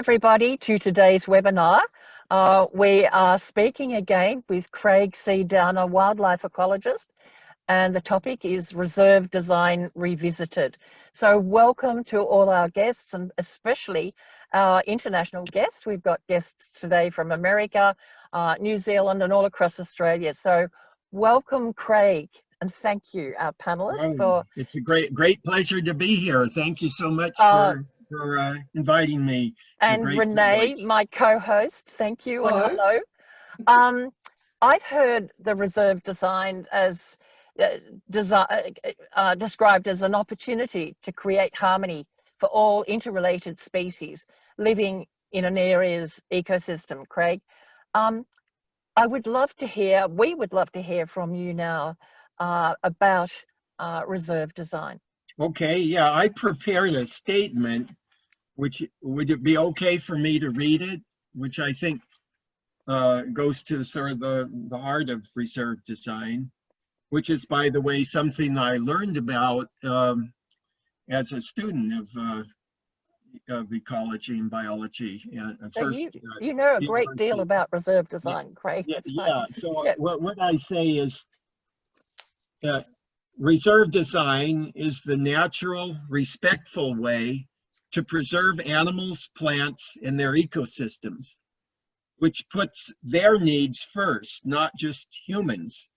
Everybody to today's webinar. We are speaking again with Craig C. Downer, wildlife ecologist, and the topic is Reserve Design Revisited. So welcome to all our guests, and especially our international guests. We've got guests today from America, New Zealand, and all across Australia. So welcome, Craig, and thank you, our panelists, for... It's a great pleasure to be here. Thank you so much for inviting me. And Renee, my co-host, thank you, and hello. I've heard the reserve design as described as an opportunity to create harmony for all interrelated species living in an area's ecosystem. Craig, we would love to hear from you now about reserve design. Okay, yeah, I prepared a statement. Which would it be okay for me to read it? Which I think goes to sort of the art of reserve design, which is, by the way, something I learned about as a student of ecology and biology. You know a great deal about reserve design, Craig. Yeah. So what I say is, reserve design is the natural, respectful way to preserve animals, plants, and their ecosystems, which puts their needs first, not just humans,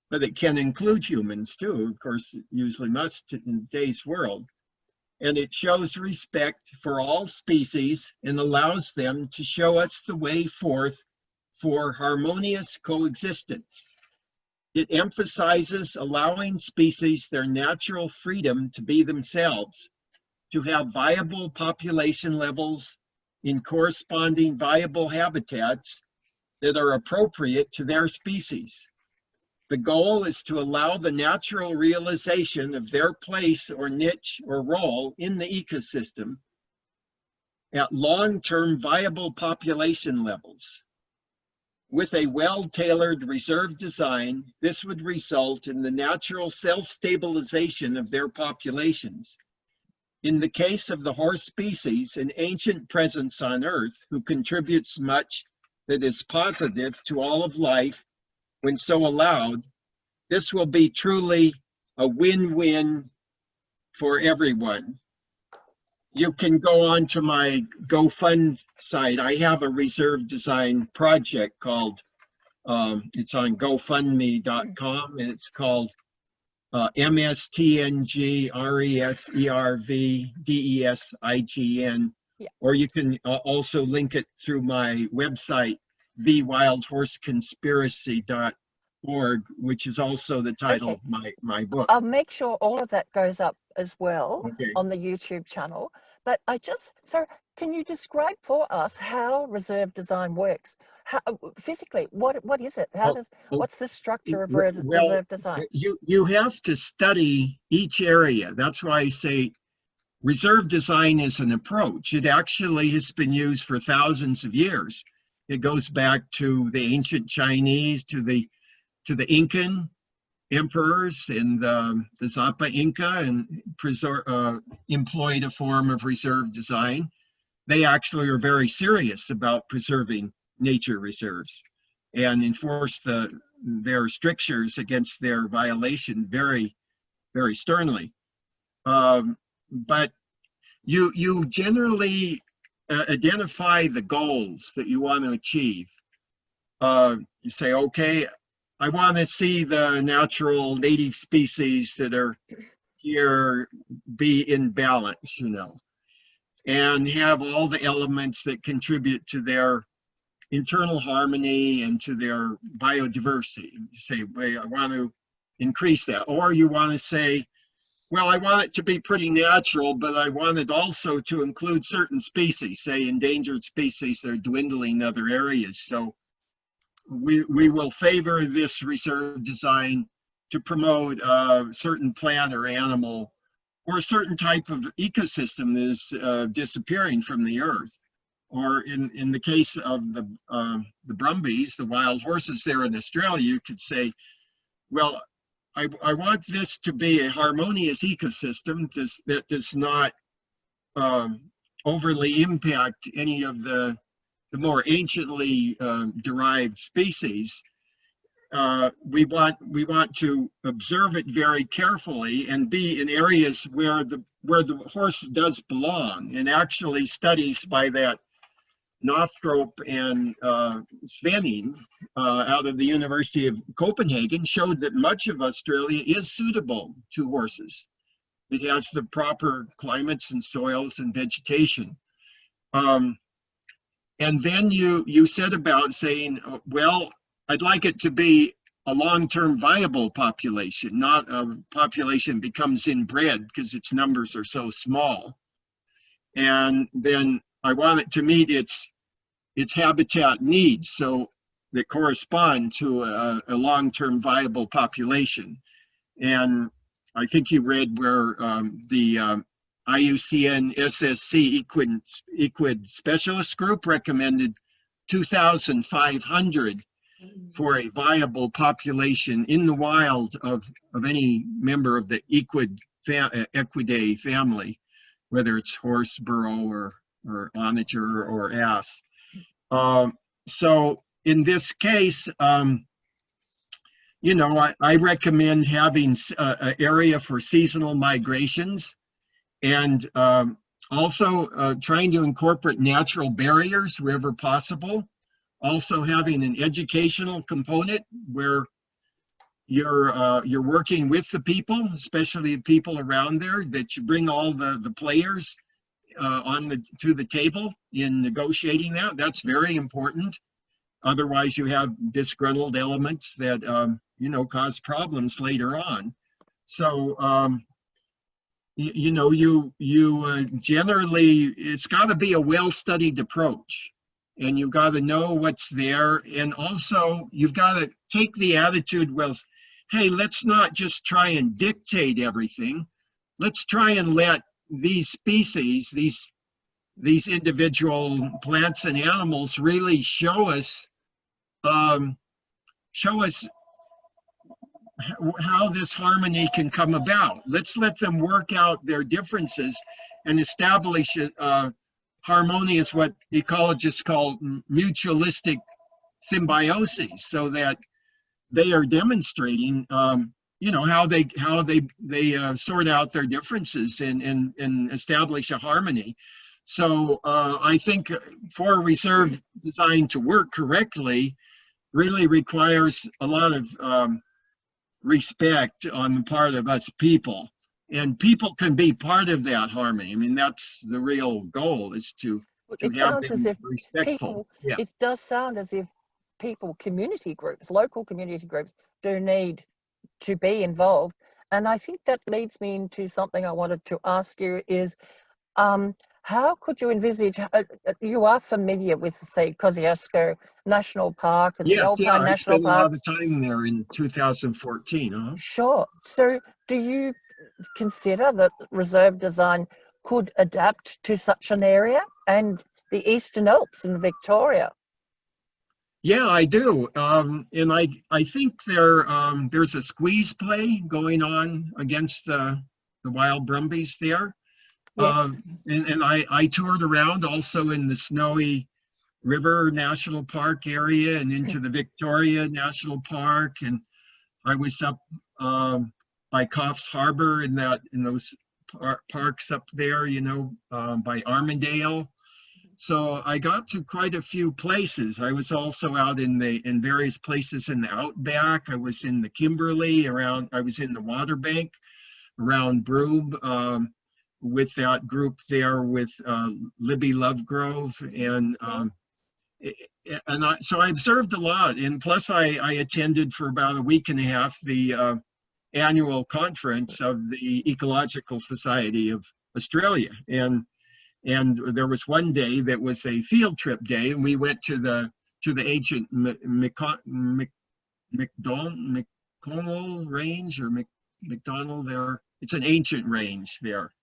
but it can include humans too, of course, it usually must in today's world. And it shows respect for all species and allows them to show us the way forth for harmonious coexistence. It emphasizes allowing species their natural freedom to be themselves, to have viable population levels in corresponding viable habitats that are appropriate to their species. The goal is to allow the natural realization of their place or niche or role in the ecosystem at long-term viable population levels. With a well-tailored reserve design, this would result in the natural self-stabilization of their populations. In the case of the horse species, an ancient presence on Earth who contributes much that is positive to all of life when so allowed, this will be truly a win-win for everyone. You can go on to my GoFund site. I have a reserve design project called, it's on GoFundMe.com, and it's called MSTNGRESERVDESIGN, or you can also link it through my website, thewildhorseconspiracy.org, which is also the title of my book. I'll make sure all of that goes up as well on the YouTube channel. But so can you describe for us how reserve design works? Physically, what is it? What's the structure of reserve design? You have to study each area. That's why I say reserve design is an approach. It actually has been used for thousands of years. It goes back to the ancient Chinese, to the Incan emperors and the Zappa Inca, and employed a form of reserve design. They actually are very serious about preserving nature reserves and enforce their strictures against their violation very, very sternly. But you generally identify the goals that you want to achieve. You say, okay, I want to see the natural native species that are here be in balance, and have all the elements that contribute to their internal harmony and to their biodiversity. You say, well, I want to increase that. Or you want to say, well, I want it to be pretty natural, but I want it also to include certain species, say endangered species that are dwindling in other areas. So we will favor this reserve design to promote a certain plant or animal or a certain type of ecosystem that is disappearing from the earth. Or in the case of the Brumbies, the wild horses there in Australia, you could say, well, I want this to be a harmonious ecosystem that does not overly impact any of the more anciently derived species. We want to observe it very carefully and be in areas where the horse does belong. And actually, studies by that Northrop and Svenning out of the University of Copenhagen showed that much of Australia is suitable to horses. It has the proper climates and soils and vegetation. And then you said about saying, well, I'd like it to be a long-term viable population, not a population becomes inbred because its numbers are so small. And then I want it to meet its habitat needs, so that correspond to a long-term viable population. And I think you read where the IUCN SSC equid specialist group recommended 2,500 for a viable population in the wild of any member of the Equidae family, whether it's horse, burro, or onager or ass. So in this case, you know, I recommend having an area for seasonal migrations, and also trying to incorporate natural barriers wherever possible. Also having an educational component where you're working with the people, especially the people around there, that you bring all the players to the table in negotiating that. That's very important. Otherwise, you have disgruntled elements that you know, cause problems later on. So you know, generally, it's got to be a well-studied approach, and you've got to know what's there, and also you've got to take the attitude, well, hey, let's not just try and dictate everything. Let's try and let these species, these individual plants and animals really show us how this harmony can come about. Let's let them work out their differences and establish harmonious, what ecologists call mutualistic symbiosis, so that they are demonstrating you know, how they sort out their differences and establish a harmony. So I think for reserve design to work correctly really requires a lot of respect on the part of us people, and people can be part of that harmony. I mean, that's the real goal, is to It have sounds them as if respectful. people, it does sound as if people, community groups, local community groups do need to be involved. And I think that leads me into something I wanted to ask you is, how could you envisage, you are familiar with, say, Kosciuszko National Park and the Yes, yeah, Alpine I National spent a lot Parks? of time there in 2014. Sure. So do you consider that reserve design could adapt to such an area, and the Eastern Alps in Victoria? Yeah, I do. And I think there's a squeeze play going on against the wild brumbies there. Yes. And I toured around also in the Snowy River National Park area and into the Victoria National Park. And I was up by Coffs Harbor in those parks up there, you know, by Armidale. So I got to quite a few places. I was also out in various places in the outback. I was in the Kimberley I was in the Waterbank around Broome with that group there with Libby Lovegrove. So I observed a lot. And plus I attended for about a week and a half the annual conference of the Ecological Society of Australia. And there was one day that was a field trip day, and we went to the ancient McConnell Range, or McDonald there. It's an ancient range there.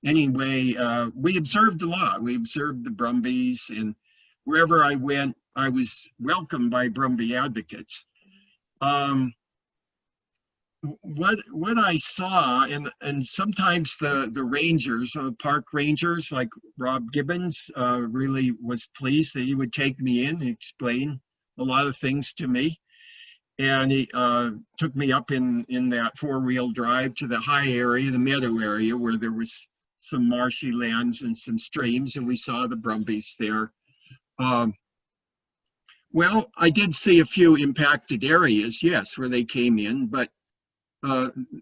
Anyway, we observed a lot. We observed the brumbies, and wherever I went, I was welcomed by Brumby advocates. what I saw, and sometimes the rangers, park rangers like Rob Gibbons, really was pleased that he would take me in and explain a lot of things to me. And he took me up in that four-wheel drive to the high area, the meadow area, where there was some marshy lands and some streams, and we saw the brumbies there. Well, I did see a few impacted areas, yes, where they came in, but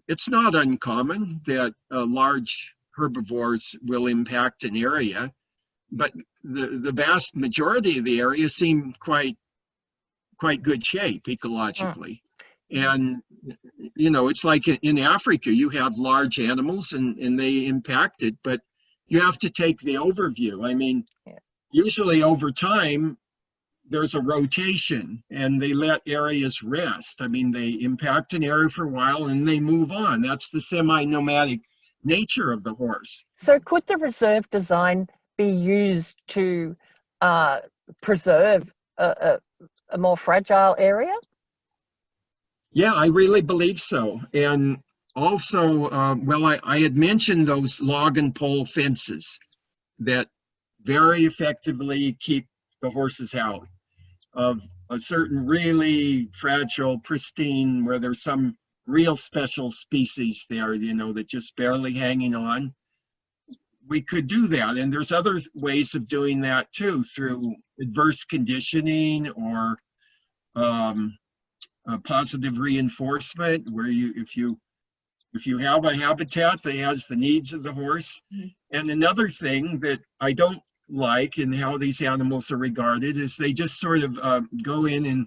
it's not uncommon that large herbivores will impact an area, but the vast majority of the area seem quite good shape ecologically. And you know, it's like in Africa, you have large animals and they impact it, but you have to take the overview. I mean, usually over time, there's a rotation and they let areas rest. I mean, they impact an area for a while and they move on. That's the semi-nomadic nature of the horse. So could the reserve design be used to preserve a more fragile area? Yeah, I really believe so. And also, well, I had mentioned those log and pole fences that very effectively keep the horses out of a certain really fragile, pristine, where there's some real special species there, you know, that just barely hanging on. We could do that. And there's other ways of doing that too, through adverse conditioning or positive reinforcement, where if you have a habitat that has the needs of the horse. And another thing that I don't like in how these animals are regarded is they just sort of go in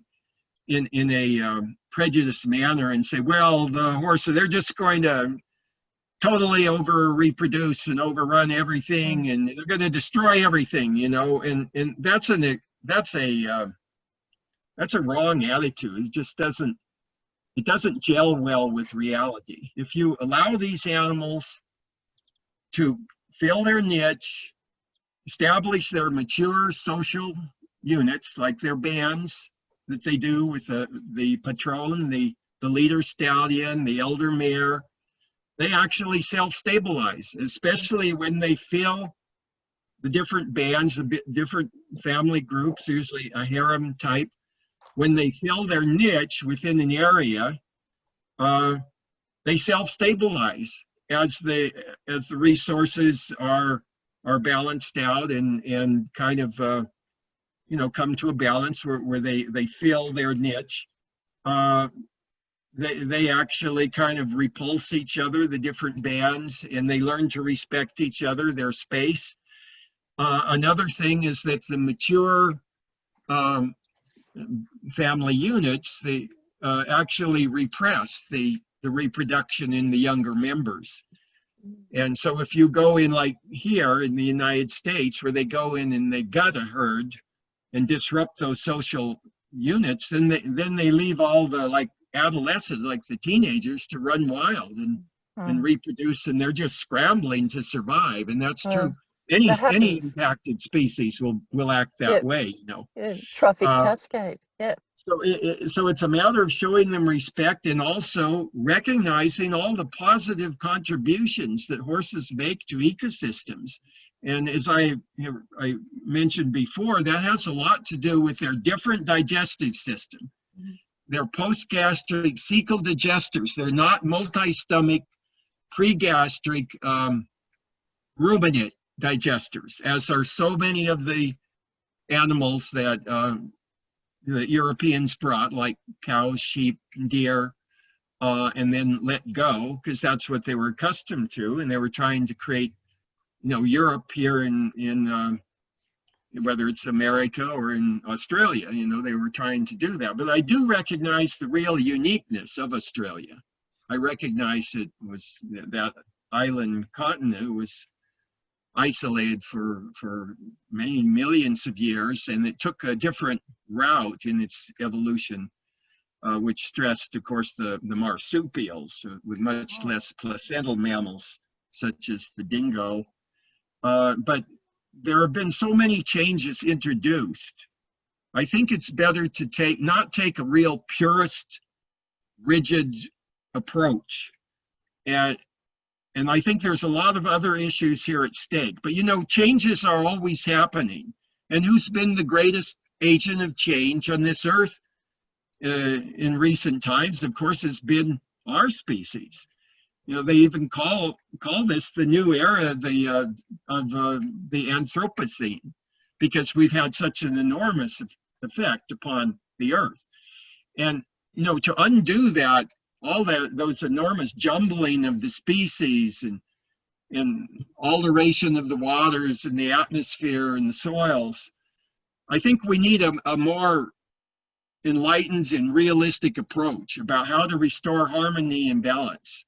a prejudiced manner and say, well, the horse, they're just going to totally over reproduce and overrun everything, and they're going to destroy everything, you know, and that's a wrong attitude. It just doesn't gel well with reality. If you allow these animals to fill their niche, establish their mature social units, like their bands that they do with the patron, the leader stallion, the elder mare, they actually self-stabilize, especially when they fill the different bands, the different family groups, usually a harem type. When they fill their niche within an area, they self-stabilize as the resources are balanced out and kind of you know, come to a balance where they fill their niche. They actually kind of repulse each other, the different bands, and they learn to respect each other, their space. Another thing is that the mature family units, they actually repress the reproduction in the younger members. And so if you go in like here in the United States, where they go in and they gut a herd and disrupt those social units, then they leave all the like adolescents, like the teenagers, to run wild and reproduce, and they're just scrambling to survive. And that's true. Any impacted species will act that way, you know. Trophic cascade. So it's a matter of showing them respect and also recognizing all the positive contributions that horses make to ecosystems. And as I mentioned before, that has a lot to do with their different digestive system. They're post-gastric cecal digesters. They're not multi-stomach, pre-gastric ruminant digesters, as are so many of the animals that the Europeans brought, like cows, sheep, deer, and then let go, because that's what they were accustomed to, and they were trying to create, you know, Europe here in whether it's America or in Australia, you know, they were trying to do that. But I do recognize the real uniqueness of Australia. I recognize it was that island continent was isolated for many millions of years, and it took a different route in its evolution, which stressed, of course, the marsupials with much less placental mammals, such as the dingo. But there have been so many changes introduced. I think it's better to not take a real purist, rigid approach. And I think there's a lot of other issues here at stake. But you know, changes are always happening. And who's been the greatest agent of change on this earth in recent times, of course, has been our species. You know, they even call this the new era of the Anthropocene, because we've had such an enormous effect upon the earth. And you know, to undo that, all those enormous jumbling of the species and alteration of the waters and the atmosphere and the soils, I think we need a more enlightened and realistic approach about how to restore harmony and balance.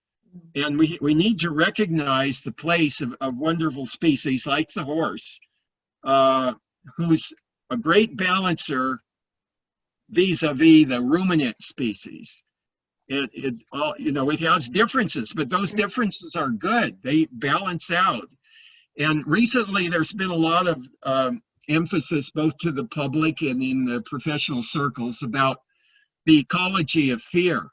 And we need to recognize the place of wonderful species like the horse, who's a great balancer vis-a-vis the ruminant species. It has differences, but those differences are good. They balance out. And recently there's been a lot of emphasis both to the public and in the professional circles about the ecology of fear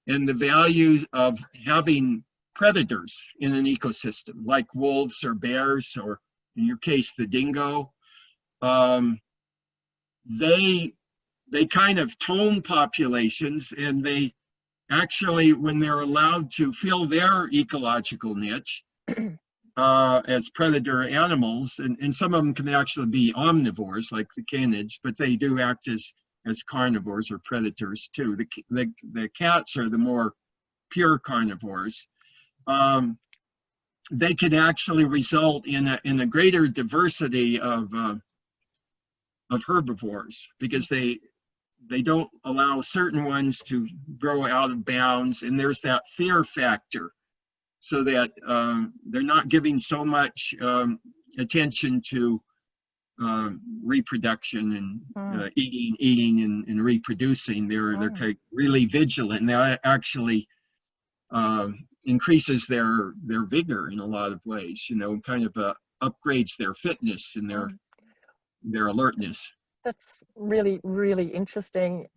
and the value of having predators in an ecosystem, like wolves or bears, or in your case, the dingo. They kind of tone populations, and they actually, when they're allowed to fill their ecological niche as predator animals, and some of them can actually be omnivores like the canids, but they do act as carnivores or predators too. The cats are the more pure carnivores. They can actually result in a greater diversity of herbivores, because they don't allow certain ones to grow out of bounds, and there's that fear factor, so that they're not giving so much attention to reproduction and eating and reproducing. They're kind of really vigilant, and that actually increases their vigor in a lot of ways. You know, kind of upgrades their fitness and their alertness. That's really, really interesting.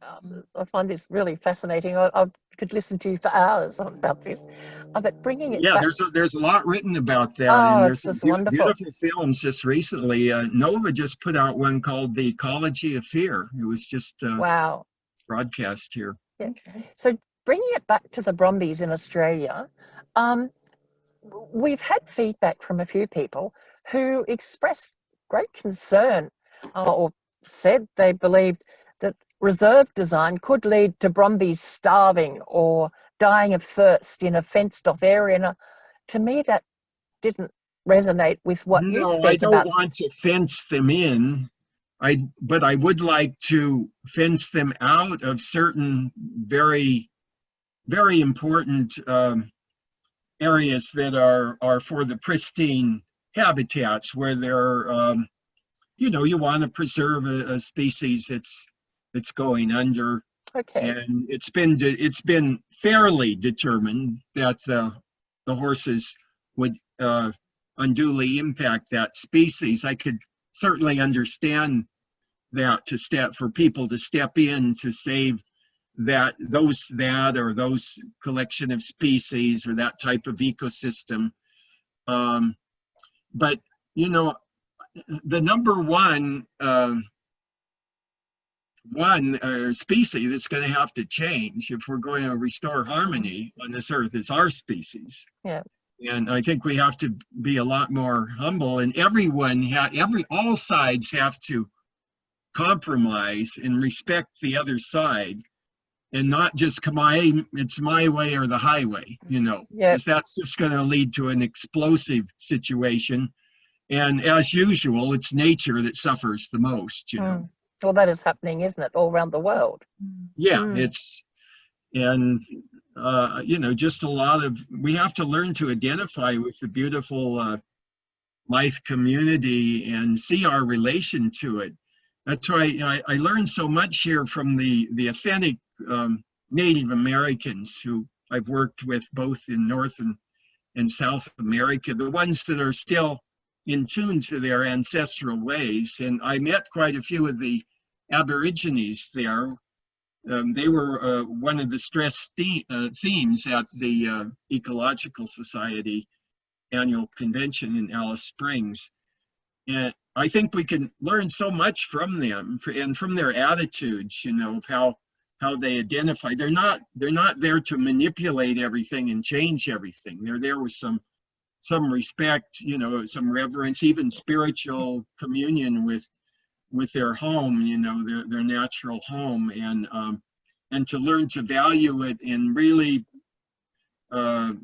I find this really fascinating. I could listen to you for hours about this. But bringing it back, there's a lot written about that. Oh, and it's there's just some wonderful. beautiful films just recently. Nova just put out one called The Ecology of Fear. It was just Wow. broadcast here. Yeah. So bringing it back to the Brumbies in Australia, we've had feedback from a few people who expressed great concern or said they believed that reserve design could lead to Brumbies starving or dying of thirst in a fenced-off area. And to me, that didn't resonate with what you speak about. No, I don't want to fence them in. But I would like to fence them out of certain very, very important areas that are for the pristine habitats, where they're you want to preserve a species that's going under. Okay. And it's been fairly determined that the horses would unduly impact that species. I could certainly understand that for people to step in to save those collection of species or that type of ecosystem. But you know, the number one species that's going to have to change if we're going to restore harmony on this earth is our species. Yeah. And I think we have to be a lot more humble, and all sides have to compromise and respect the other side, and not just it's my way or the highway, because that's just going to lead to an explosive situation. And as usual, it's nature that suffers the most, Well, that is happening, isn't it, all around the world? Yeah, just a lot of, we have to learn to identify with the beautiful life community and see our relation to it. That's why I learned so much here from the authentic Native Americans who I've worked with both in North and South America, the ones that are still in tune to their ancestral ways. And I met quite a few of the Aborigines there, they were one of the themes at the Ecological Society annual convention in Alice Springs. And I think we can learn so much from them and from their attitudes, you know, of how they identify. They're not there to manipulate everything and change everything. They're there with some respect, you know, some reverence, even spiritual communion with their home, you know, their natural home, and to learn to value it and really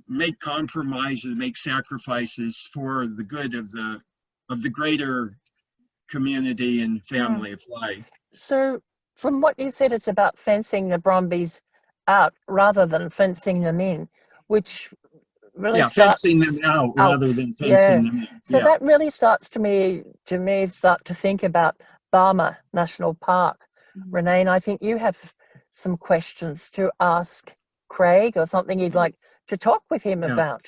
make compromises, make sacrifices for the good of the greater community and family of life. So from what you said, it's about fencing the Brumbies out rather than fencing them in, which really fencing them out rather than fencing them in. So that really starts start to think about Barmah National Park. Renee, I think you have some questions to ask Craig, or something you'd like to talk with him about.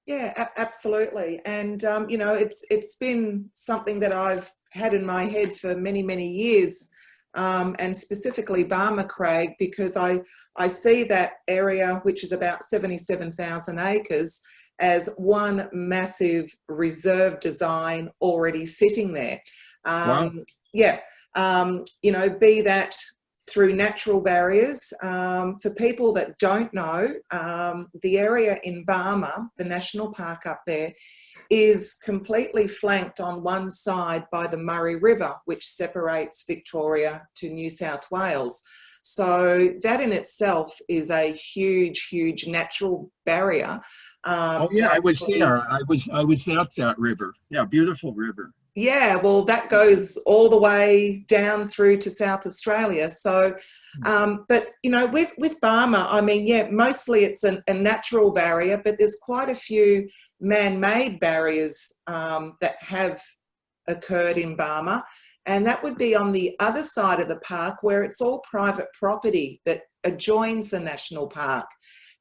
Yeah, absolutely. And you know, it's been something that I've had in my head for many, many years, and specifically Barmah, Craig, because I see that area, which is about 77,000 acres, as one massive reserve design already sitting there. Wow. Yeah, you know, be that through natural barriers. For people that don't know, the area in Barmah, the national park up there, is completely flanked on one side by the Murray River, which separates Victoria to New South Wales. So that in itself is a huge, huge natural barrier. Oh yeah, I was there. I was at that river. Yeah, beautiful river. Yeah, well, that goes all the way down through to South Australia. So, but, you know, with Barmah, I mean, yeah, mostly it's a natural barrier, but there's quite a few man-made barriers that have occurred in Barmah. And that would be on the other side of the park, where it's all private property that adjoins the national park.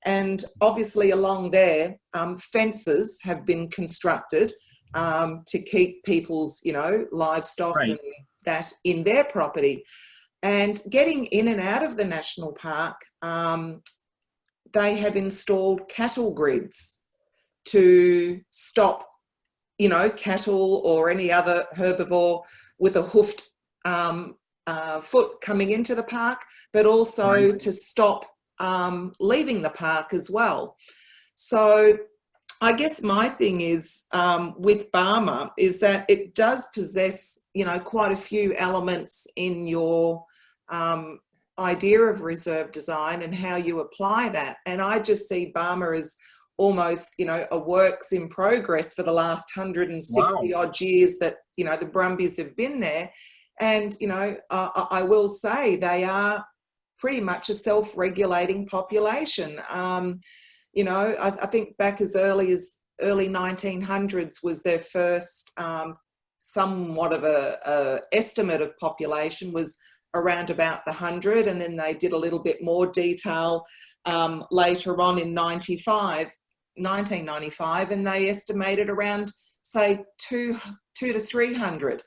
And obviously along there, fences have been constructed to keep people's, you know, livestock and that in their property. And getting in and out of the national park, they have installed cattle grids to stop, you know, cattle or any other herbivore with a hoofed foot coming into the park, but also to stop leaving the park as well. So I guess my thing is with Barmah is that it does possess, you know, quite a few elements in your idea of reserve design and how you apply that. And I just see Barmah as almost, you know, a works in progress for the last 160 odd years that, you know, the Brumbies have been there. And, you know, I will say they are pretty much a self-regulating population. You know, I think back as early 1900s was their first somewhat of a estimate of population was around about the 100, and then they did a little bit more detail later on in 1995, and they estimated around, say, 200 to 300.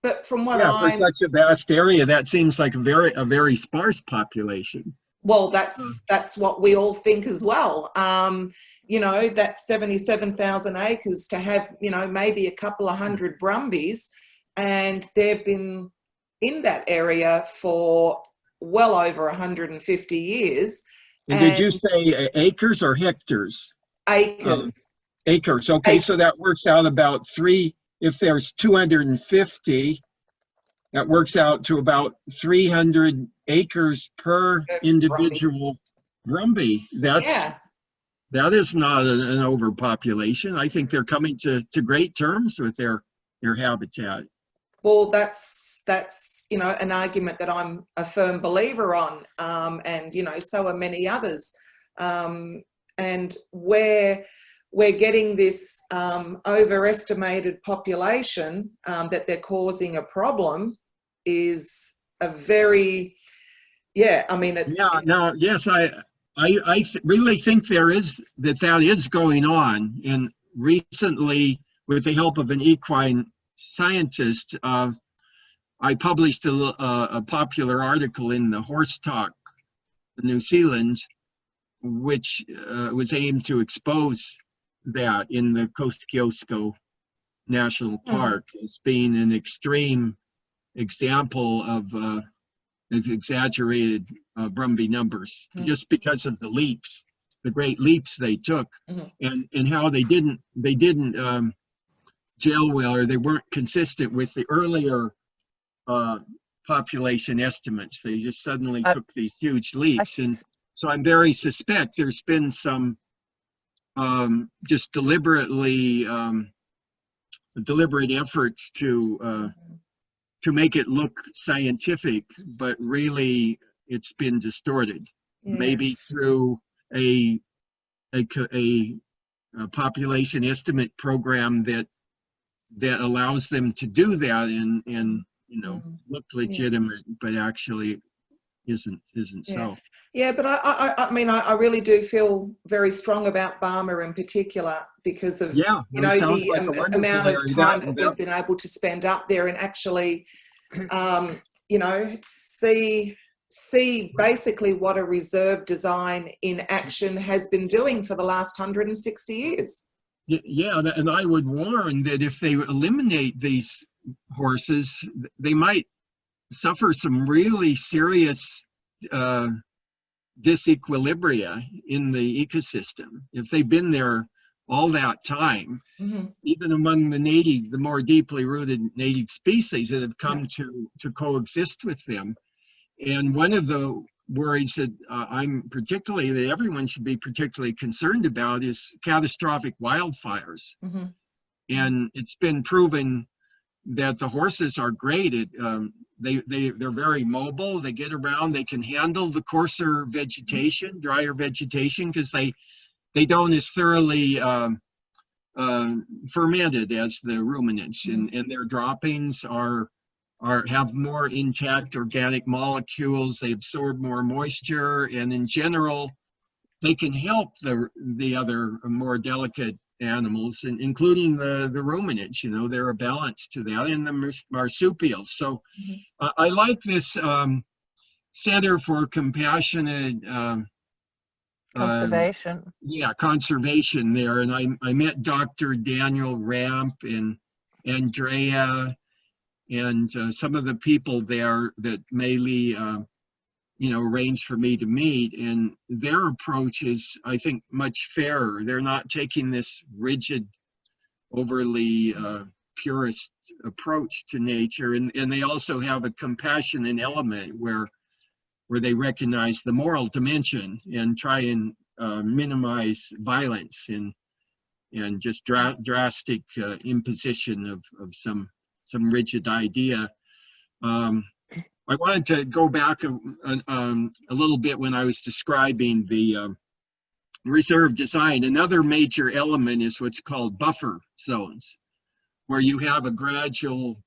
But from what for such a vast area, that seems like a very sparse population. Well, that's what we all think as well. You know, that 77,000 acres to have, you know, maybe a couple of hundred Brumbies, and they've been in that area for well over 150 years. And did you say acres or hectares? Acres. Acres. Okay, acres. So that works out about if there's 250, that works out to about 300 acres per individual Brumby. That is not an overpopulation. I think they're coming to great terms with their habitat. Well, that's you know, an argument that I'm a firm believer on, and you know, so are many others. And where we're getting this overestimated population that they're causing a problem is a very, I mean, it's... I really think that is going on. And recently, with the help of an equine scientist, I published a popular article in the Horse Talk, New Zealand, which was aimed to expose that in the Kosciuszko National Park as being an extreme example of exaggerated Brumby numbers, just because of the leaps, the great leaps they took, and how they didn't gel well, or they weren't consistent with the earlier population estimates. They just suddenly took these huge leaps, and so I'm very suspect there's been some just deliberate efforts to make it look scientific, but really it's been distorted. Maybe through a population estimate program that allows them to do that and look legitimate, but actually isn't so. Yeah, but I mean, I really do feel very strong about Barmah in particular because of the amount of time that we've been able to spend up there and actually, see basically what a reserve design in action has been doing for the last 160 years. Yeah, and I would warn that if they eliminate these horses, they might suffer some really serious disequilibria in the ecosystem. If they've been there all that time, even among the more deeply rooted native species that have come to coexist with them. And one of the worries that that everyone should be particularly concerned about is catastrophic wildfires. And it's been proven that the horses are great at they're very mobile. They get around. They can handle the coarser vegetation, drier vegetation, because they don't as thoroughly fermented as the ruminants, and their droppings have more intact organic molecules. They absorb more moisture, and in general, they can help the other more delicate animals, including the ruminants. They're a balance to that, and the marsupials. So I like this Center for Compassionate conservation. Conservation there, and I met Dr. Daniel Ramp and Andrea and some of the people there that Maylee arranged for me to meet, and their approach is, I think, much fairer. They're not taking this rigid, overly purist approach to nature, and they also have a compassionate element where they recognize the moral dimension and try and minimize violence and just drastic imposition of some rigid idea. I wanted to go back a little bit when I was describing the reserve design. Another major element is what's called buffer zones, where you have a gradual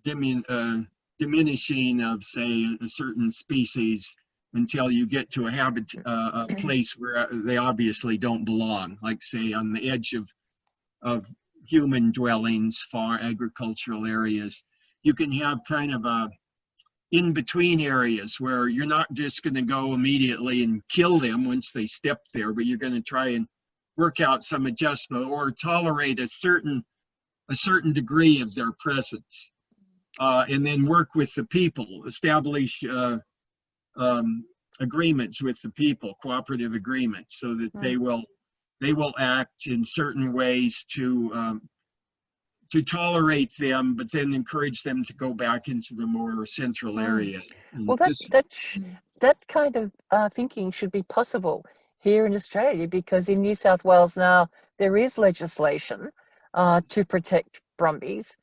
diminishing of, say, a certain species until you get to a place where they obviously don't belong, like, say, on the edge of human dwellings, farm agricultural areas. You can have kind of a in-between areas where you're not just going to go immediately and kill them once they step there, but you're going to try and work out some adjustment or tolerate a certain degree of their presence, and then work with the people, establish agreements with the people, cooperative agreements, so that they will act in certain ways to tolerate them, but then encourage them to go back into the more central area. Well, that kind of thinking should be possible here in Australia, because in New South Wales now there is legislation to protect brumbies,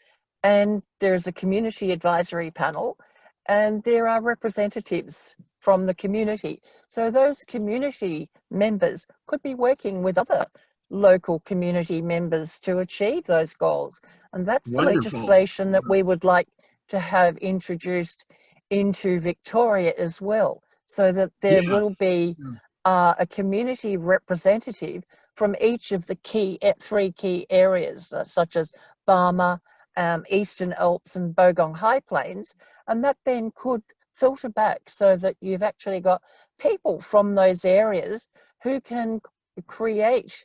and there's a community advisory panel, and there are representatives from the community. So those community members could be working with other local community members to achieve those goals. And that's the legislation that we would like to have introduced into Victoria as well, so that there will be a community representative from each of the three key areas, such as Barmah Eastern Alps and Bogong High Plains, and that then could filter back so that you've actually got people from those areas who can create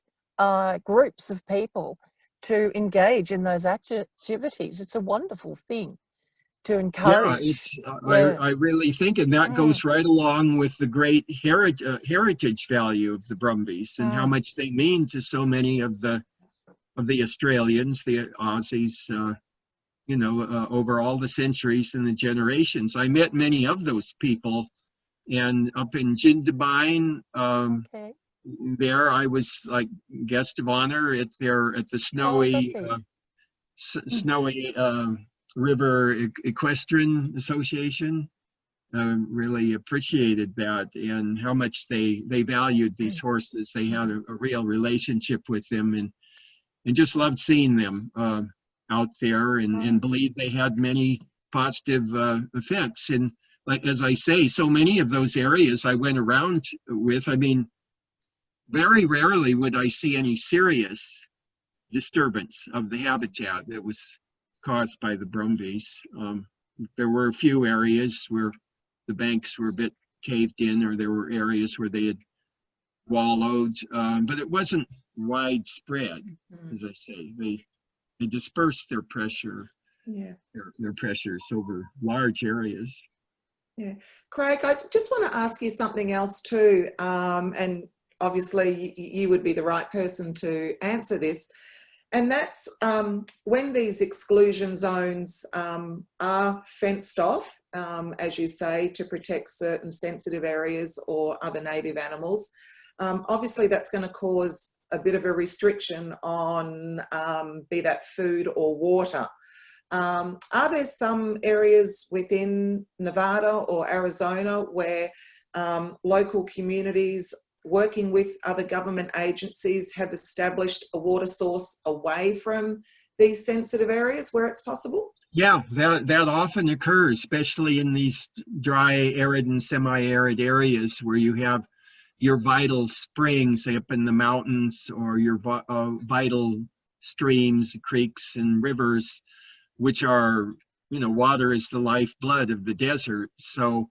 groups of people to engage in those activities. It's a wonderful thing to Yeah, encourage. I really think, and that goes right along with the great heritage value of the Brumbies and how much they mean to so many of the Australians, the Aussies, over all the centuries and the generations. I met many of those people, and up in Jindabyne, Okay. there I was like guest of honor at the snowy River Equestrian Association. Really appreciated that and how much they valued these horses. They had a real relationship with them, and just loved seeing them out there, and believed they had many positive effects. And like, as I say, so many of those areas I went around with, I mean, very rarely would I see any serious disturbance of the habitat that was caused by the Brumbies. There were a few areas where the banks were a bit caved in, or there were areas where they had wallowed, but it wasn't widespread. As I say, they dispersed their pressure, their pressures over large areas. Yeah, Craig, I just want to ask you something else too, and obviously you would be the right person to answer this. And that's when these exclusion zones are fenced off, as you say, to protect certain sensitive areas or other native animals. Obviously, that's going to cause a bit of a restriction on be that food or water. Are there some areas within Nevada or Arizona where local communities working with other government agencies have established a water source away from these sensitive areas where it's possible? Yeah, that often occurs, especially in these dry, arid, and semi-arid areas where you have your vital springs up in the mountains, or your vital streams, creeks, and rivers, which are, water is the lifeblood of the desert. So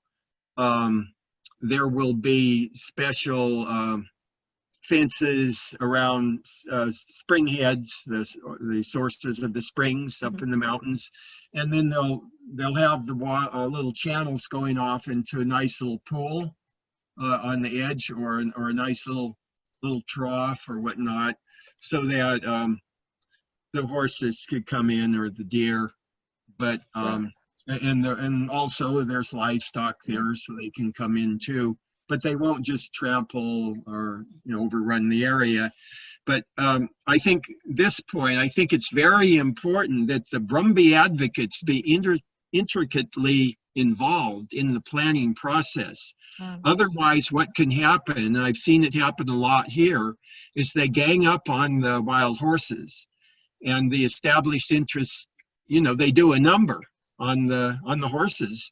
there will be special fences around spring heads, the sources of the springs up in the mountains, and then they'll have the little channels going off into a nice little pool on the edge, or a nice little trough or whatnot, so that the horses could come in, or the deer, but and also there's livestock there, so they can come in too. But they won't just trample or overrun the area. But I think it's very important that the Brumby advocates be intricately involved in the planning process. Otherwise, what can happen, and I've seen it happen a lot here, is they gang up on the wild horses, and the established interests, they do a number on the horses.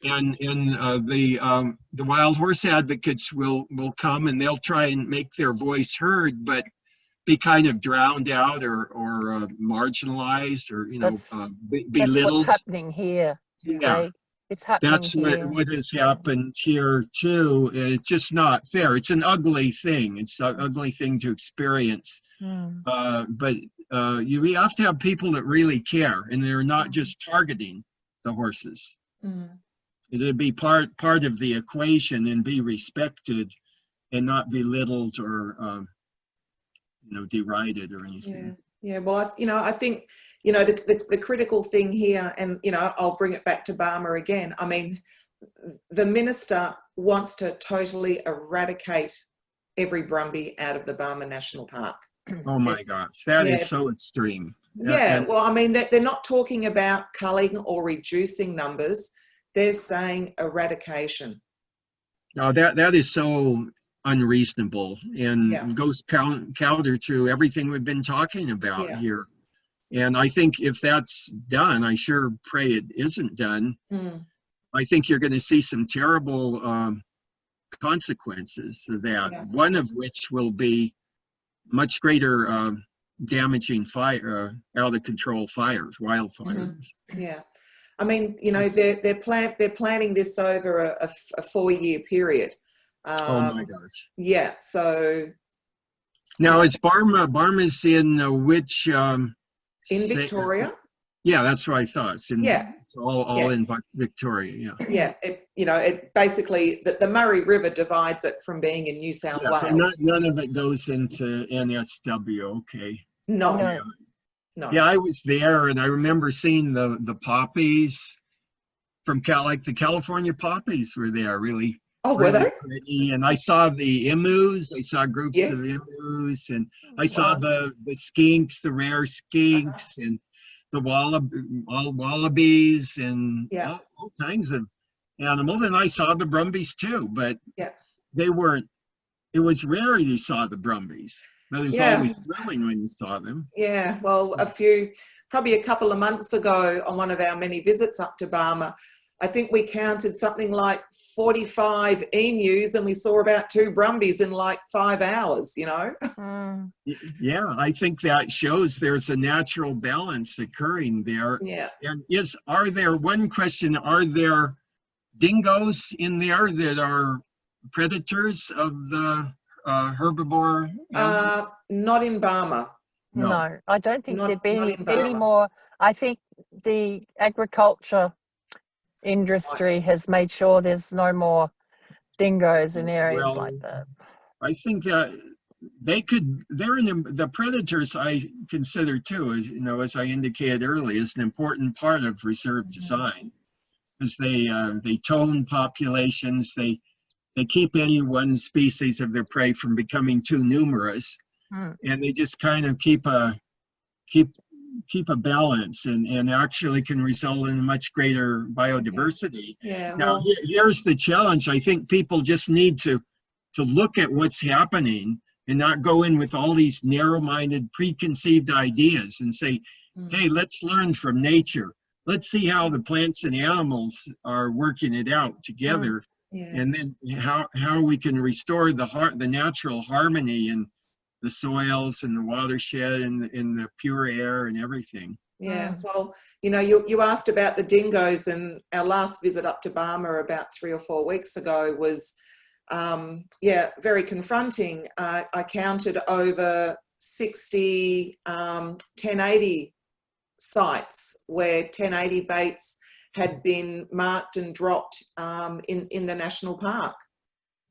And the wild horse advocates will come, and they'll try and make their voice heard, but be kind of drowned out or marginalized, or belittled. That's what's happening here. Yeah, it's happening. That's here. what has happened here too. It's just not fair. It's an ugly thing. It's an ugly thing to experience. But you have to have people that really care, and they're not just targeting the horses. It'd be part of the equation, and be respected, and not belittled or derided or anything. Yeah. Well, I think the critical thing here, and I'll bring it back to Barmah again. I mean, the minister wants to totally eradicate every Brumby out of the Barmah National Park. Oh my gosh, that is so extreme. Yeah, well, I mean, they're not talking about culling or reducing numbers. They're saying eradication. Oh, that is so unreasonable, and goes counter to everything we've been talking about here. And I think if that's done, I sure pray it isn't done. I think you're going to see some terrible consequences of that. One of which will be much greater damaging fire, out of control fires, wildfires. Yeah. I mean, you know, they're planning this over a 4-year period. Oh my gosh. Yeah. So Now is Barma's in which in Victoria. Yeah, that's what I thought. It's in, Yeah. it's all in Victoria. Yeah. Yeah. It basically the Murray River divides it from being in New South Yeah, so Wales. none of it goes into NSW. Okay. No. No. No. Yeah, I was there, and I remember seeing the poppies from like the California poppies were there, really. Oh, were Really they? pretty. And I saw the emus. I saw groups Yes. of emus, and I saw Wow. the skinks, the rare skinks, and the wallabies, and Yeah. all kinds of animals. And I saw the brumbies too, but Yeah. they weren't. It was rare you saw the brumbies, but it was Yeah. always thrilling when you saw them. Yeah, well, probably a couple of months ago on one of our many visits up to Barma, I think we counted something like 45 emus and we saw about 2 brumbies in like 5 hours, you know? Mm. Yeah, I think that shows there's a natural balance occurring there. Yeah. And are there dingoes in there that are predators of the herbivore animals? Not in Barma. No, I don't think Not- there'd be not any, in Burma. more. I think the agriculture industry has made sure there's no more dingoes in areas Well, like that. I think that the predators I consider too, as you know, as I indicated earlier, is an important part of reserve design, because they tone populations, they keep any one species of their prey from becoming too numerous, and they just kind of keep a balance, and actually can result in a much greater biodiversity. Yeah, Now, here's the challenge. I think people just need to look at what's happening and not go in with all these narrow-minded, preconceived ideas and say, hey, let's learn from nature. Let's see how the plants and animals are working it out together, and then how we can restore the natural harmony in the soils and the watershed and in the pure air and everything. Yeah, well, you know, you asked about the dingoes, and our last visit up to Barma about 3 or 4 weeks ago was, very confronting. I counted over 60 1080 sites where 1080 baits had been marked and dropped in the national park.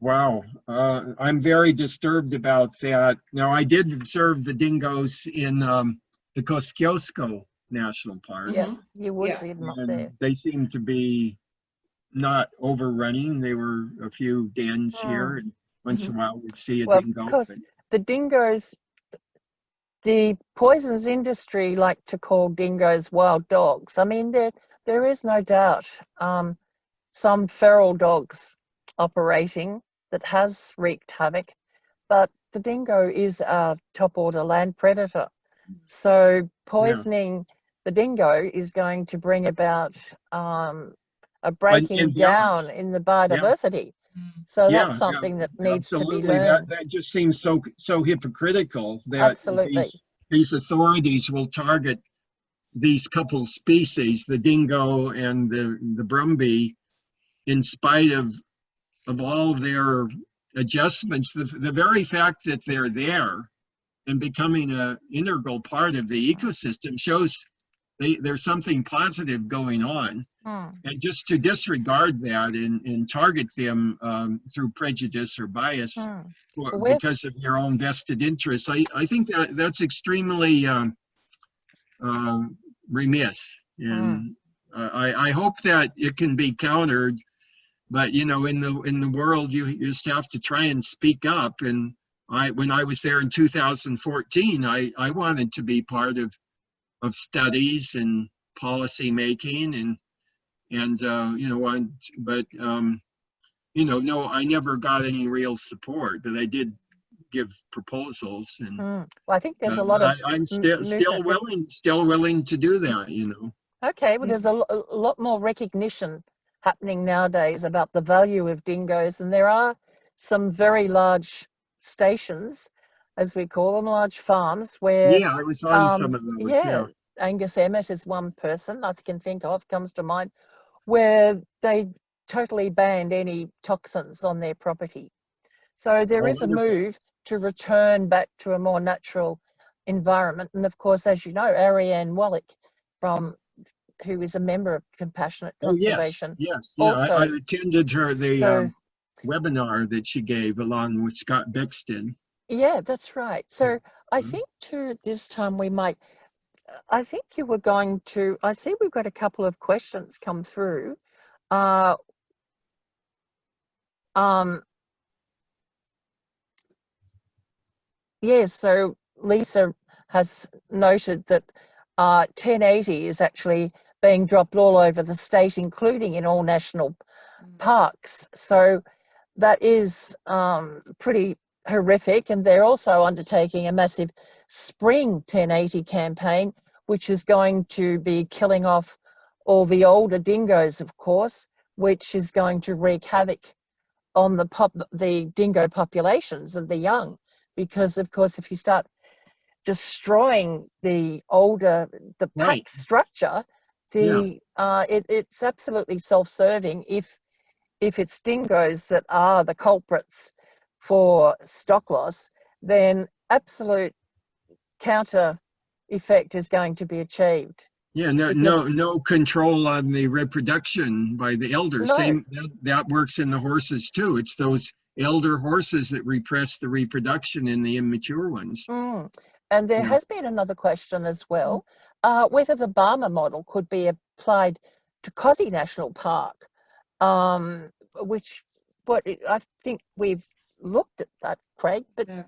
Wow, I'm very disturbed about that. Now, I did observe the dingoes in the Kosciuszko National Park. Yeah, you would Yeah. see them up And there. they seem to be not overrunning. There were a few dens here, and once in a while we'd see a Well, dingo. of course, the dingoes, the poisons industry like to call dingoes wild dogs. I mean, there is no doubt some feral dogs operating that has wreaked havoc, but the dingo is a top order land predator. So poisoning the dingo is going to bring about a breaking down in the biodiversity. So that's something that needs to be learned. That just seems so hypocritical that Absolutely. these authorities will target these couple species, the dingo and the brumby, in spite of all their adjustments. The very fact that they're there and becoming an integral part of the ecosystem shows there's something positive going on. And just to disregard that and target them through prejudice or bias because of your own vested interests, I think that's extremely remiss. And I hope that it can be countered. But you know, in the world, you just have to try and speak up. And when I was there in 2014, I wanted to be part of studies and policy making, and no, I never got any real support, but I did give proposals, and Well, I think there's a lot of I'm still willing to do that. You know. Okay, well, there's a lot more recognition happening nowadays about the value of dingoes, and there are some very large stations as we call them, large farms where, Yeah, I was on some of those. yeah, Angus Emmett is one person I can think of, comes to mind, where they totally banned any toxins on their property. So there Oh, is a wonderful. move to return back to a more natural environment. And of course, as you know, Ariane Wallach, who is a member of Compassionate Oh, yes, Conservation, yes, yeah. I also. attended the So webinar that she gave along with Scott Bexton. yeah, that's right. So I Mhm. think too this time we might, I think you were going to, I see we've got a couple of questions come through. Yes, so Lisa has noted that 1080 is actually being dropped all over the state, including in all national parks. So that is pretty horrific. And they're also undertaking a massive spring 1080 campaign, which is going to be killing off all the older dingoes, of course, which is going to wreak havoc on the dingo populations and the young. Because, of course, if you start destroying the pack Right. structure, Yeah. it's absolutely self-serving if it's dingoes that are the culprits for stock loss, then absolute counter effect is going to be achieved. Yeah, Because no control on the reproduction by the elders. no, Same that works in the horses too. It's those elder horses that repress the reproduction in the immature ones. And there Yeah. has been another question as well, whether the Barmer model could be applied to Cosi National Park, which I think we've looked at that, Craig, but Yeah.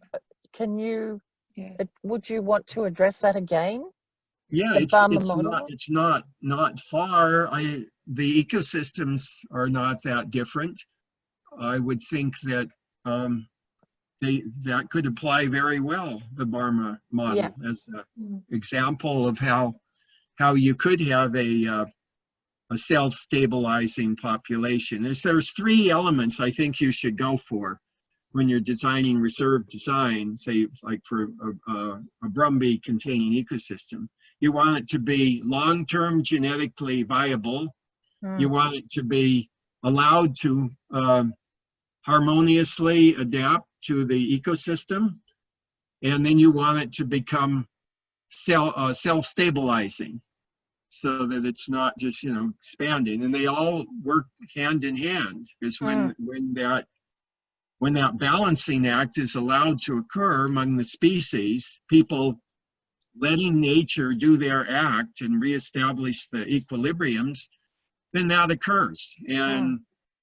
can you, Yeah. would you want to address that again? Yeah, The Barmer it's model? not far. The ecosystems are not that different. I would think that that could apply very well, the Barma model, Yeah. as an example of how you could have a self-stabilizing population. There's three elements I think you should go for when you're designing reserve design, say like for a Brumby containing ecosystem. You want it to be long-term genetically viable. You want it to be allowed to harmoniously adapt to the ecosystem. And then you want it to become self-stabilizing so that it's not just, expanding. And they all work hand in hand, because when that balancing act is allowed to occur among the species, people letting nature do their act and reestablish the equilibriums, then that occurs. And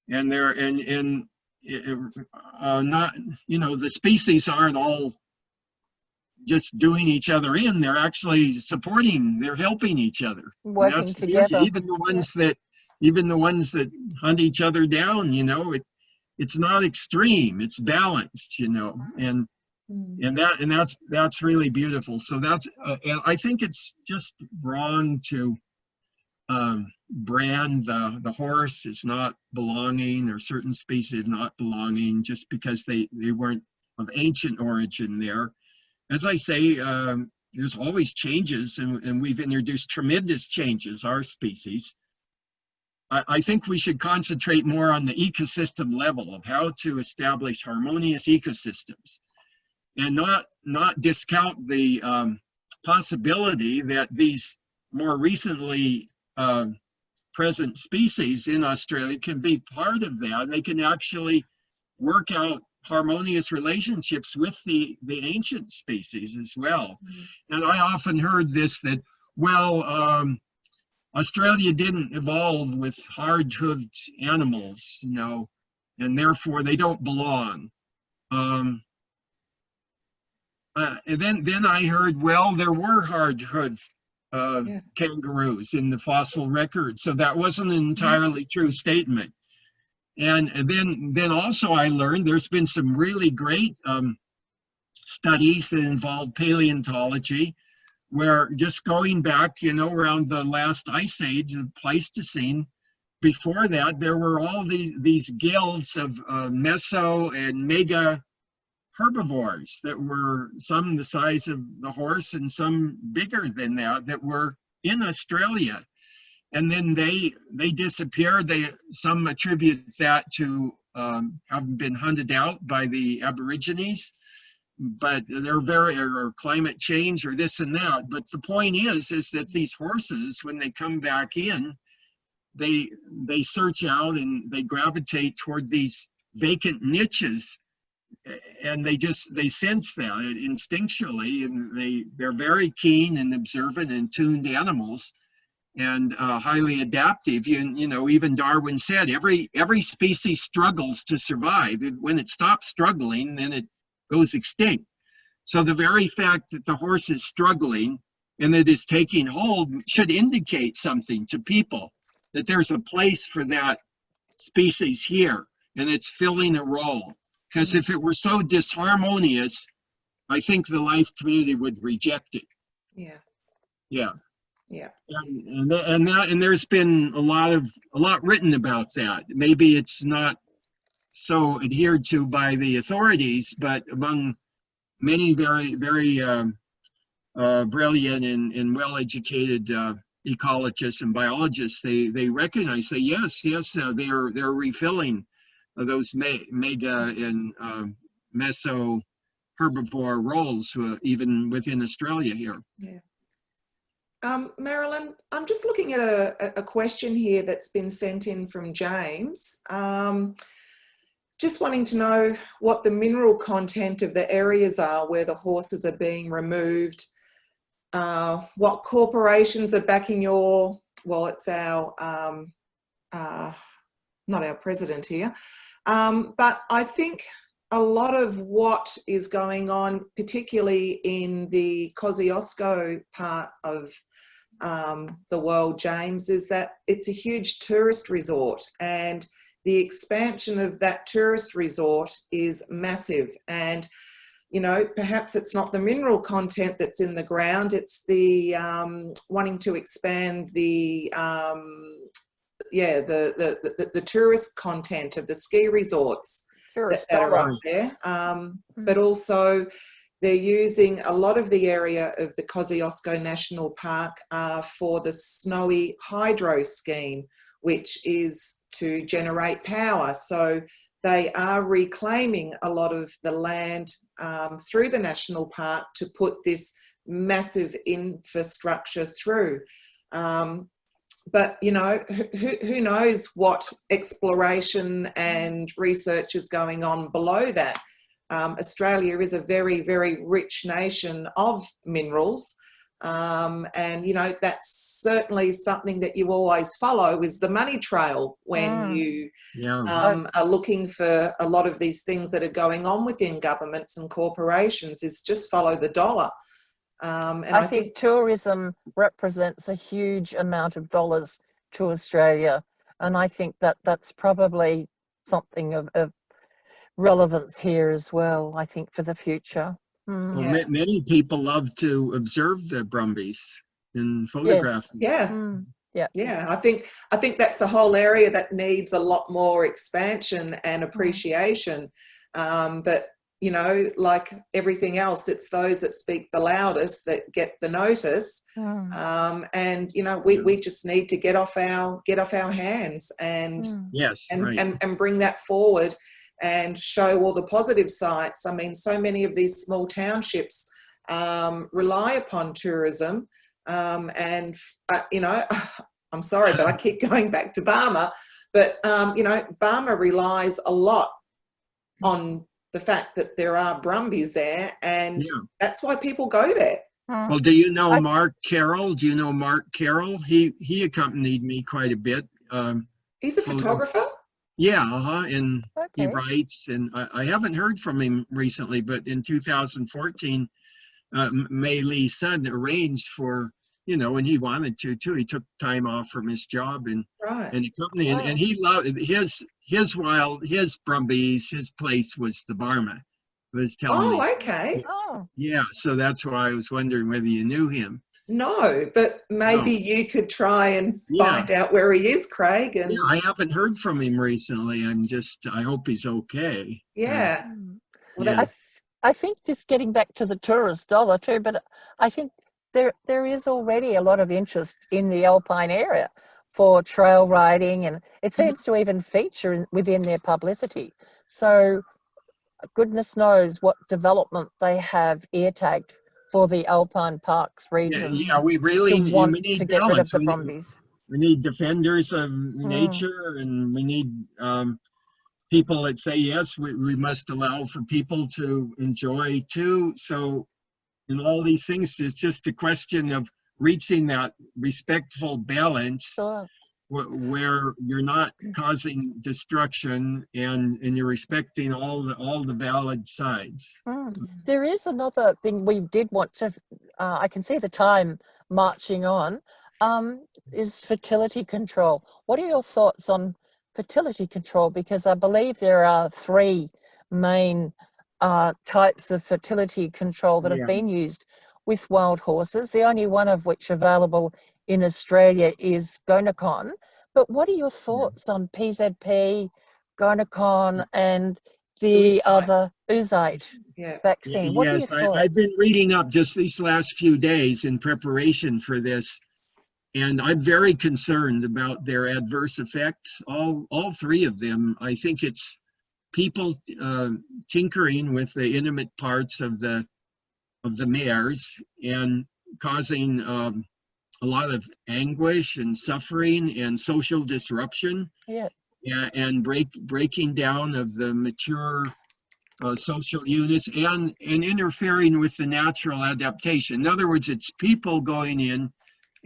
not, the species aren't all just doing each other in, they're actually they're helping each other. Working That's together. Even the ones that hunt each other down, it's not extreme, it's balanced, and that's really beautiful. So that's and I think it's just wrong to brand the horse as not belonging, or certain species not belonging, just because they weren't of ancient origin there. As I say, there's always changes, and we've introduced tremendous changes, our species. I think we should concentrate more on the ecosystem level of how to establish harmonious ecosystems, and not discount the possibility that these more recently present species in Australia can be part of that. They can actually work out harmonious relationships with the ancient species as well. And I often heard this, that, Australia didn't evolve with hard-hooved animals, and therefore they don't belong. And then I heard, there were hard-hooved kangaroos in the fossil record, so that wasn't an entirely true statement. And then also I learned there's been some really great studies that involve paleontology, where just going back, around the last ice age, the Pleistocene, before that, there were all these guilds of meso and mega herbivores that were some the size of the horse and some bigger than that were in Australia. And then they disappeared. Some attribute that to having been hunted out by the Aborigines, but they're or climate change or this and that. But the point is that these horses, when they come back in, they search out and they gravitate toward these vacant niches, and they sense that instinctually, and they're very keen and observant and tuned animals, and highly adaptive. You know, even Darwin said every species struggles to survive. When it stops struggling, then it goes extinct. So the very fact that the horse is struggling and that it's taking hold should indicate something to people, that there's a place for that species here and it's filling a role. Because if it were so disharmonious, I think the life community would reject it. Yeah. Yeah. Yeah. And there's been a lot written about that. Maybe it's not so adhered to by the authorities, but among many very, very brilliant and well-educated ecologists and biologists, they recognize that yes, they're refilling those mega and meso herbivore roles, even within Australia here. Yeah. Marilyn, I'm just looking at a question here that's been sent in from James. Just wanting to know what the mineral content of the areas are where the horses are being removed, what corporations are backing your, well, it's our, not our president here, but I think a lot of what is going on, particularly in the Kosciuszko part of the world, James, is that it's a huge tourist resort, and the expansion of that tourist resort is massive. And, you know, perhaps it's not the mineral content that's in the ground, it's the wanting to expand the tourist content of the ski resorts that are up there. But also they're using a lot of the area of the Kosciuszko National Park for the Snowy Hydro scheme, which is to generate power. So they are reclaiming a lot of the land through the national park to put this massive infrastructure through. But, you know, who knows what exploration and research is going on below that. Australia is a very, very rich nation of minerals. And, you know, that's certainly something that you always follow, is the money trail when you are looking for a lot of these things that are going on within governments and corporations, is just follow the dollar. And I think tourism represents a huge amount of dollars to Australia, and I think that that's probably something of relevance here as well, I think, for the future. Well, many people love to observe the brumbies and photograph them. Yeah. Yeah, I think that's a whole area that needs a lot more expansion and appreciation. But, you know, like everything else, it's those that speak the loudest that get the notice. And, you know, we just need to get off our hands and and bring that forward and show all the positive sites. I mean, so many of these small townships rely upon tourism, and you know, I'm sorry, but I keep going back to Barmah, but you know, Barmah relies a lot on the fact that there are brumbies there, and that's why people go there. Well, do you know Mark Carroll? Do you know Mark Carroll? He accompanied me quite a bit. He's a photographer? Yeah, and he writes, and I haven't heard from him recently, but in 2014, Mei Li's son arranged for, you know, and he wanted to too. He took time off from his job and accompanied, and he loved his brumbies. His place was the Barmah. Was telling me. Okay. Yeah, so that's why I was wondering whether you knew him. No, but maybe you could try and find out where he is, Craig. And I haven't heard from him recently. I hope he's okay. Yeah. Well, I think this getting back to the tourist dollar too, but I think there is already a lot of interest in the Alpine area for trail riding, and it seems to even feature within their publicity. So goodness knows what development they have ear tagged for the Alpine Parks regions Yeah, we to want we need to get rid of balance. the Brumbies. We need defenders of nature, and we need people that say, yes, we must allow for people to enjoy too. So in all these things, it's just a question of reaching that respectful balance Sure. where you're not causing destruction and you're respecting all the valid sides. There is another thing we did want to, I can see the time marching on, is fertility control. What are your thoughts on fertility control? Because I believe there are three main types of fertility control that have been used with wild horses, the only one of which available in Australia is Gonacon. But what are your thoughts on PZP, Gonacon, and the other Oozite vaccine? What are your Yes, thoughts? I've been reading up just these last few days in preparation for this, and I'm very concerned about their adverse effects. All three of them. I think it's people tinkering with the intimate parts of the mares and causing a lot of anguish and suffering and social disruption. Yeah. And breaking down of the mature social units and interfering with the natural adaptation. In other words, it's people going in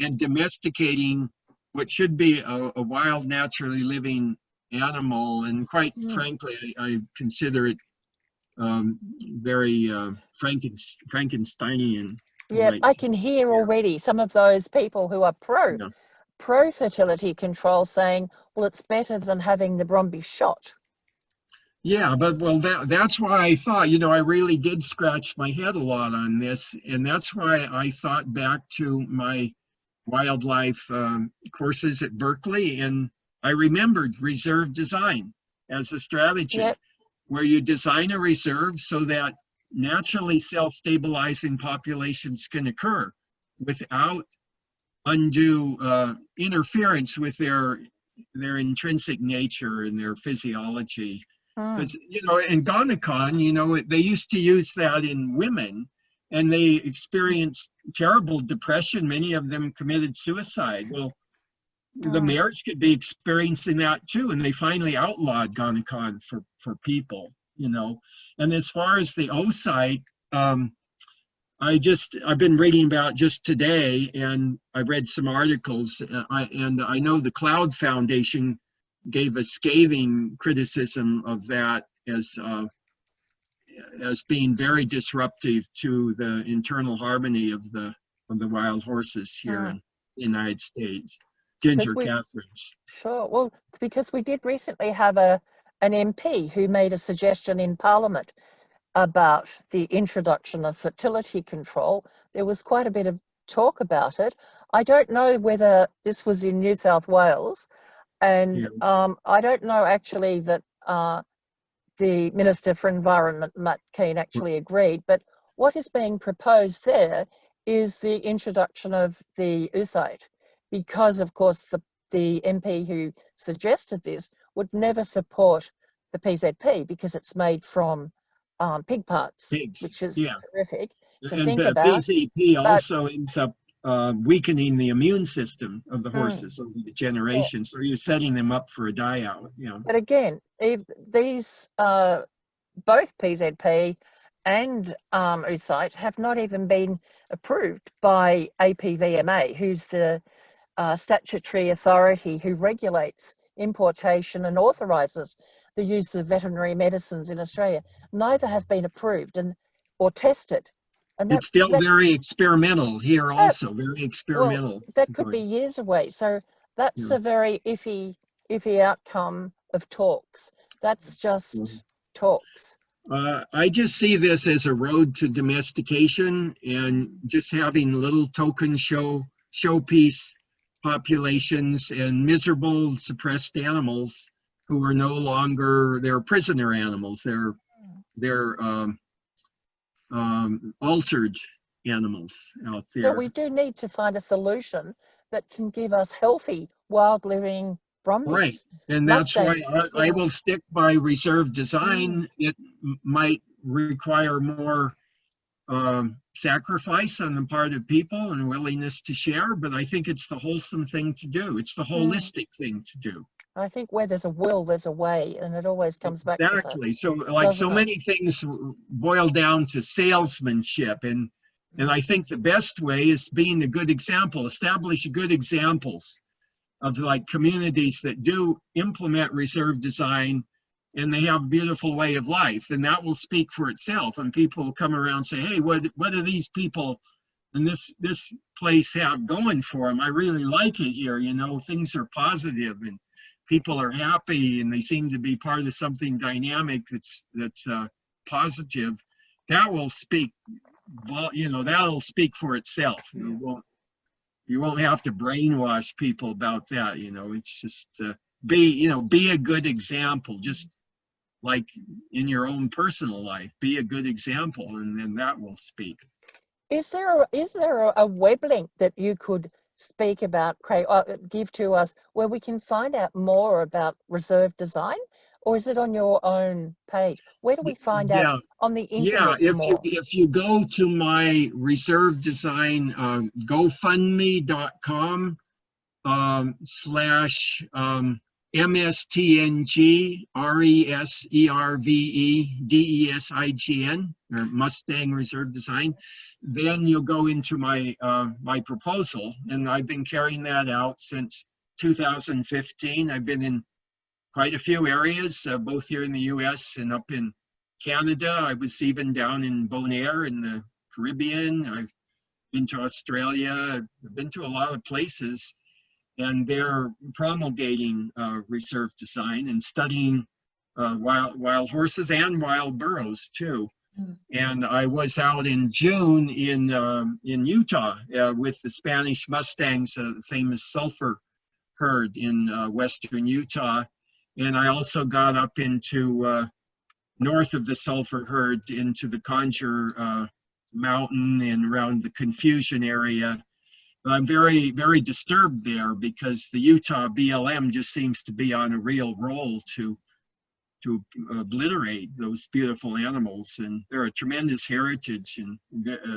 and domesticating what should be a wild, naturally living animal. And quite frankly, I consider it very Frankensteinian. Yeah, I can hear already some of those people who are pro fertility control saying, well, it's better than having the Brumbies shot. Yeah, but well, that's why I thought, I really did scratch my head a lot on this, and that's why I thought back to my wildlife courses at Berkeley, and I remembered reserve design as a strategy, where you design a reserve so that naturally self-stabilizing populations can occur without undue interference with their intrinsic nature and their physiology. Because in Gonacon, they used to use that in women, and they experienced terrible depression. Many of them committed suicide. Well, the mares could be experiencing that too, and they finally outlawed Gonacon for people. And as far as the oocyte, I've been reading about just today, and I read some articles, and I know the Cloud Foundation gave a scathing criticism of that as being very disruptive to the internal harmony of the wild horses here in the United States. Ginger Catherines. Sure. Well, because we did recently have an MP who made a suggestion in Parliament about the introduction of fertility control. There was quite a bit of talk about it. I don't know whether this was in New South Wales, and I don't know actually that the Minister for Environment, Matt Keane, actually agreed, but what is being proposed there is the introduction of the oocyte, because of course the MP who suggested this would never support the PZP because it's made from pig parts, which is horrific to think about. PZP also ends up weakening the immune system of the horses over the generations, so you're setting them up for a die-out. But again, if these both PZP and oocyte have not even been approved by APVMA, who's the statutory authority who regulates importation and authorises the use of veterinary medicines in Australia. Neither have been approved or tested. And it's still very experimental here also, very experimental. Well, that could be years away. So that's a very iffy outcome of talks. That's just talks. I just see this as a road to domestication and just having little token showpiece populations and miserable suppressed animals who are no longer, they're prisoner animals. They're altered animals out So there. we do need to find a solution that can give us healthy wild living Right, Brumbies. and that's why Mustangs, I yeah. will stick by reserve design. It might require more sacrifice on the part of people and willingness to share, but I think it's the wholesome thing to do. It's the holistic thing to do. I think where there's a will, there's a way, and it always comes back to that. Exactly. So like so doesn't it? many things boil down to salesmanship, and I think the best way is being a good example. Establish good examples of like communities that do implement reserve design and they have a beautiful way of life, and that will speak for itself. And people will come around and say, hey, what do these people in this place have going for them? I really like it here. You know, things are positive and people are happy and they seem to be part of something dynamic that's positive. That will speak, you know, that'll speak for itself. You won't have to brainwash people about that. You know, it's just be a good example, just like in your own personal life. Be a good example, and then that will speak. Is there a web link that you could speak about, Craig, give to us, where we can find out more about reserve design, or is it on your own page? Where do we find out on the internet more? If you go to my reserve design GoFundMe.com slash MSTNG RESERVEDESIGN, or Mustang Reserve Design, then you'll go into my my proposal, and I've been carrying that out since 2015. I've been in quite a few areas, both here in the U.S. and up in Canada. I was even down in Bonaire in the Caribbean. I've been to Australia. I've been to a lot of places, and they're promulgating reserve design and studying wild horses and wild burros too. And I was out in June in Utah with the Spanish Mustangs, the famous sulfur herd in western Utah. And I also got up into north of the sulfur herd into the Conjure Mountain and around the Confusion area. But I'm very, very disturbed there because the Utah BLM just seems to be on a real roll to obliterate those beautiful animals. And they're a tremendous heritage and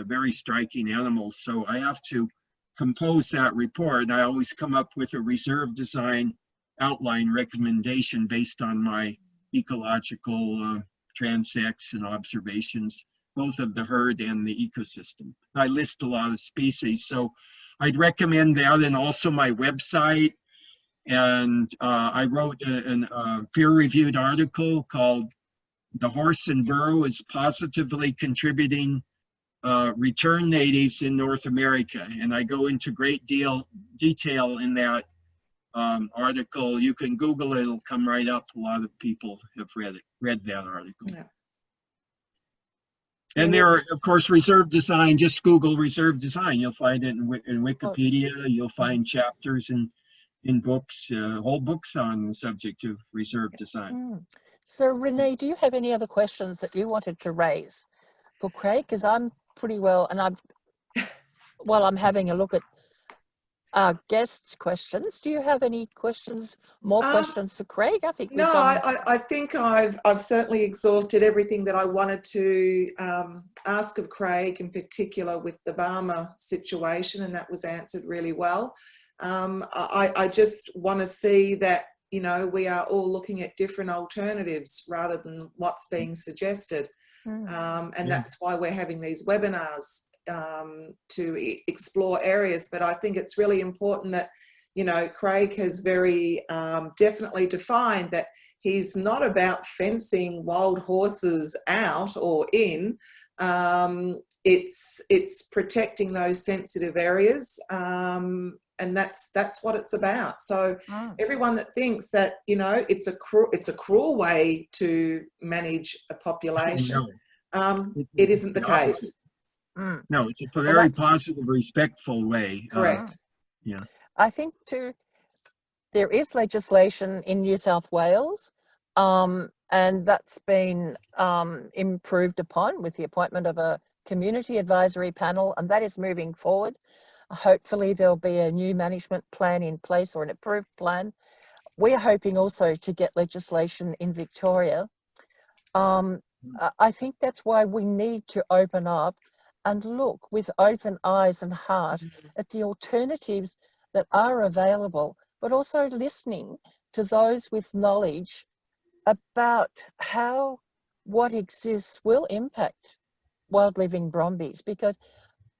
very striking animals. So I have to compose that report. And I always come up with a reserve design outline recommendation based on my ecological transects and observations, both of the herd and the ecosystem. I list a lot of species, so I'd recommend that, and also my website. And I wrote a peer-reviewed article called "The Horse and Burro is Positively Contributing Return Natives in North America," and I go into great detail in that article. You can Google it; it'll come right up. A lot of people have read that article. Yeah. And there are, of course, reserve design. Just Google reserve design. You'll find it in Wikipedia. You'll find chapters in books, whole books on the subject of reserve design. So, Renee, do you have any other questions that you wanted to raise for Craig? Because I'm pretty well, and I'm having a look at our guests' questions. Do you have any questions, more questions for Craig? I think no, I think I've certainly exhausted everything that I wanted to ask of Craig, in particular with the Barmah situation, and that was answered really well. I just want to see that, you know, we are all looking at different alternatives rather than what's being suggested. And that's why we're having these webinars to explore areas. But I think it's really important that, you know, Craig has very definitely defined that he's not about fencing wild horses out or in. It's protecting those sensitive areas. And that's what it's about. So everyone that thinks that, you know, it's a cruel way to manage a population, it isn't the case. No, it's a very positive, respectful way. Correct. Yeah. I think too, there is legislation in New South Wales and that's been improved upon with the appointment of a community advisory panel, and that is moving forward. Hopefully there'll be a new management plan in place, or an approved plan. We're hoping also to get legislation in Victoria. I think that's why we need to open up and look with open eyes and heart at the alternatives that are available, but also listening to those with knowledge about how what exists will impact wild living brumbies, because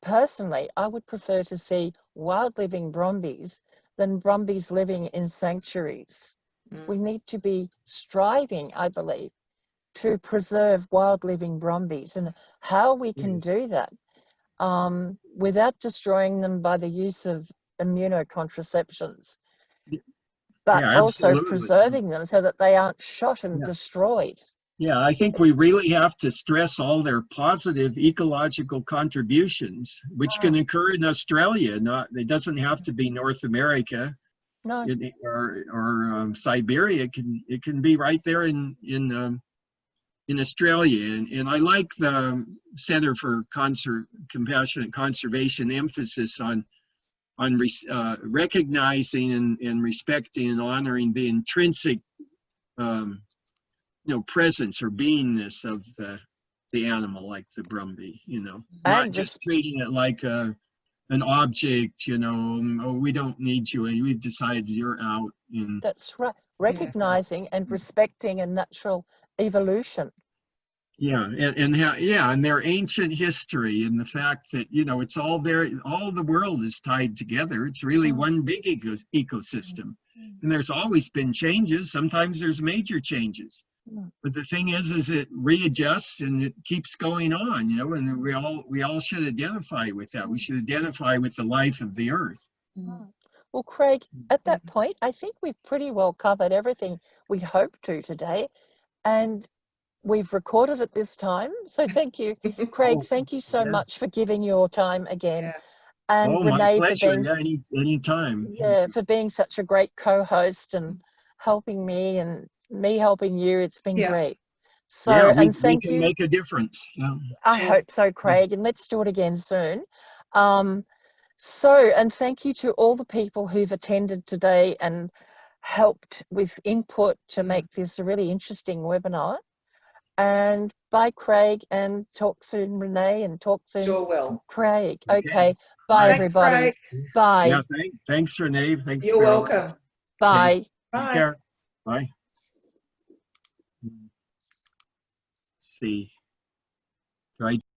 personally I would prefer to see wild living brumbies than brumbies living in sanctuaries. We need to be striving, I believe, to preserve wild living brumbies, and how we can do that without destroying them by the use of immunocontraceptions, but Yeah, also absolutely. preserving them so that they aren't shot and destroyed. Yeah, I think we really have to stress all their positive ecological contributions, which can occur in Australia. It doesn't have to be North America No, or Siberia. It can be right there in Australia. And I like the Center for Compassionate Conservation emphasis on recognizing and respecting and honoring the intrinsic presence or beingness of the animal, like the brumby, not and just treating it like an object, oh, we don't need you, and we've decided you're out. And that's right. Recognizing and respecting a natural evolution. yeah, and their ancient history, and the fact that it's all there. All the world is tied together. It's really one big ecosystem, and there's always been changes. Sometimes there's major changes, but the thing is it readjusts and it keeps going on. And we all should identify with that. We should identify with the life of the earth. Well, Craig, at that point, I think we've pretty well covered everything we hoped to today, and we've recorded at this time. So thank you, Craig. Thank you so much for giving your time again. And Oh, my Renee, pleasure. for being Anytime. for being such a great co-host and helping me and me helping you. It's been great. So, and thank we can you. make a difference. Yeah. I hope so, Craig, and let's do it again soon. And thank you to all the people who've attended today and helped with input to make this a really interesting webinar. And bye, Craig, and talk soon, Renee, and talk soon, Sure will. Craig. Okay. Bye, Thanks, everybody. Craig. Bye. Yeah, thanks, Renee. Thanks. You're Carol. welcome. Bye. Take Bye. care. Bye. See. Right.